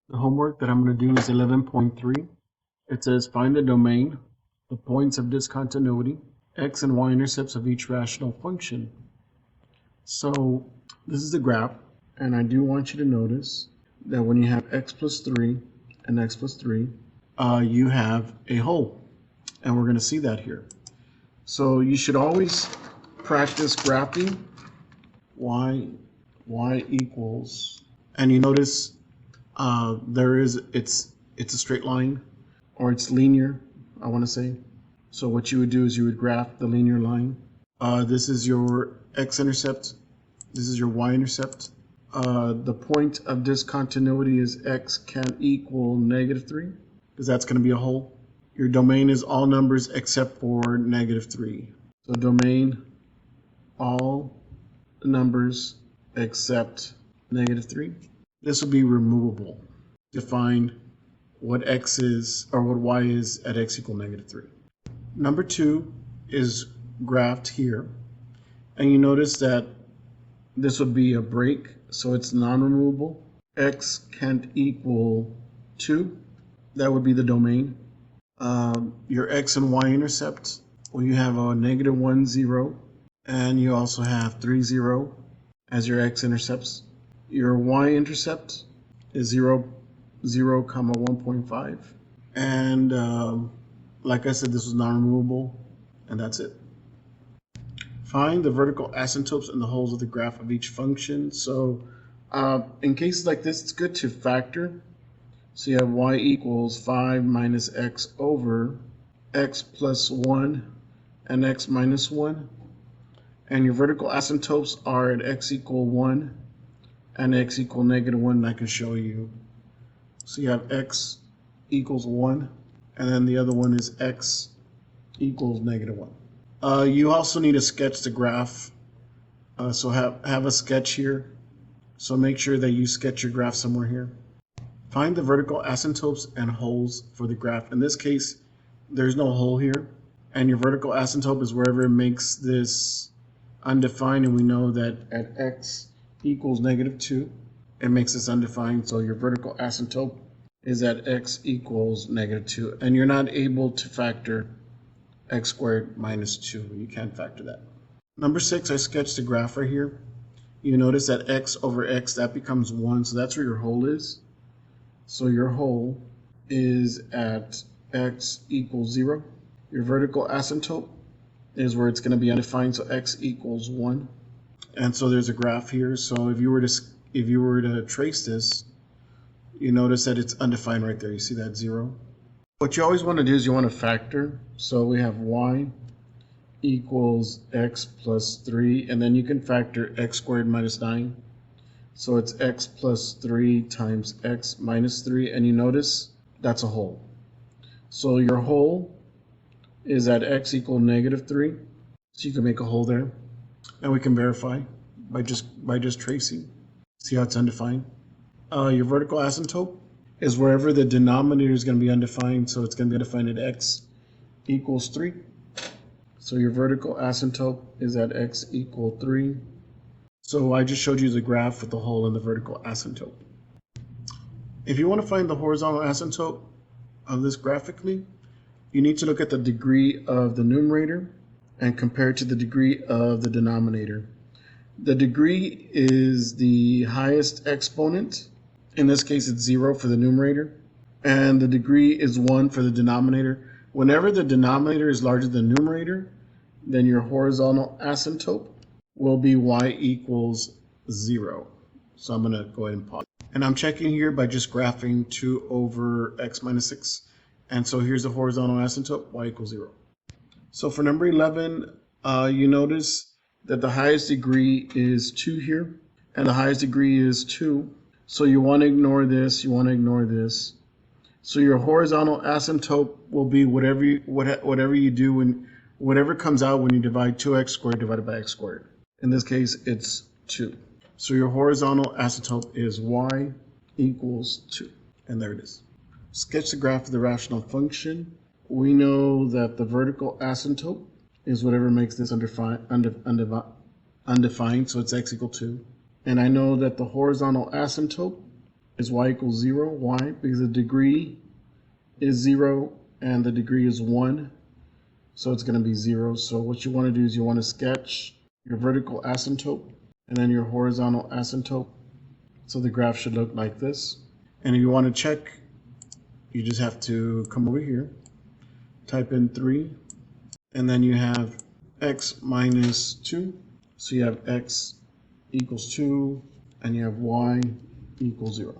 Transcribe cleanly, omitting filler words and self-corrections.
The homework that I'm going to do is 11.3. It says find the domain, the points of discontinuity, x and y intercepts of each rational function. So this is the graph, and I do want you to notice that when you have x plus 3 and x plus 3, you have a hole, and we're going to see that here. So you should always practice graphing y equals, and you notice it's a straight line, or it's linear, I want to say. So what you would do is you would graph the linear line. This is your x-intercept. This is your y-intercept. The point of discontinuity is x can equal -3, because that's going to be a hole. Your domain is all numbers except for -3. So domain, all numbers except -3. This will be removable to find what x is, or what y is at x equal -3. Number 2 is graphed here, and you notice that this would be a break, so it's non-removable. X can't equal 2. That would be the domain. Your x and y intercept, well, you have a -1, 0, and you also have 3, 0 as your x intercepts. Your y intercept is 0, 0, 1.5. And like I said, this was non-removable, and that's it. Find the vertical asymptotes and the holes of the graph of each function. So in cases like this, it's good to factor. So you have y equals 5 minus x over x plus 1 and x minus 1. And your vertical asymptotes are at x equal 1 and x equal -1, and I can show you. So you have x equals 1, and then the other one is x equals -1. You also need to sketch the graph. So have a sketch here. So make sure that you sketch your graph somewhere here. Find the vertical asymptotes and holes for the graph. In this case, there's no hole here, and your vertical asymptote is wherever it makes this undefined, and we know that at x equals -2, it makes this undefined, so your vertical asymptote is at x equals -2, and you're not able to factor x squared minus 2. You can't factor that. Number 6, I sketched the graph right here. You notice that x over x, that becomes 1, so that's where your hole is. So your hole is at x equals 0. Your vertical asymptote is where it's going to be undefined, so x equals 1. And so there's a graph here. So if you were to trace this, you notice that it's undefined right there. You see that 0. What you always want to do is you want to factor. So we have y equals x plus 3, and then you can factor x squared minus 9. So it's x plus 3 times x minus 3, and you notice that's a hole. So your hole is at x equal -3. So you can make a hole there, and we can verify by just tracing. See how it's undefined? Your vertical asymptote is wherever the denominator is going to be undefined, so it's going to be undefined at x equals 3. So your vertical asymptote is at x equal 3. So I just showed you the graph with the hole in the vertical asymptote. If you want to find the horizontal asymptote of this graphically, you need to look at the degree of the numerator and compare it to the degree of the denominator. The degree is the highest exponent. In this case, it's 0 for the numerator, and the degree is 1 for the denominator. Whenever the denominator is larger than the numerator, then your horizontal asymptote will be y equals 0. So I'm going to go ahead and pause. And I'm checking here by just graphing 2 over x minus 6. And so here's the horizontal asymptote, y equals 0. So for number 11, you notice that the highest degree is 2 here, and the highest degree is 2. So you want to ignore this, you want to ignore this. So your horizontal asymptote will be whatever you do when whatever comes out when you divide 2x squared divided by x squared. In this case, it's 2. So your horizontal asymptote is y equals 2. And there it is. Sketch the graph of the rational function. We know that the vertical asymptote is whatever makes this undefined, so it's x equal 2. And I know that the horizontal asymptote is y equals 0. Why? Because the degree is 0 and the degree is 1. So it's going to be 0. So what you want to do is you want to sketch your vertical asymptote and then your horizontal asymptote. So the graph should look like this. And if you want to check, you just have to come over here, type in 3, and then you have x minus 2. So you have x equals 2, and you have y equals 0.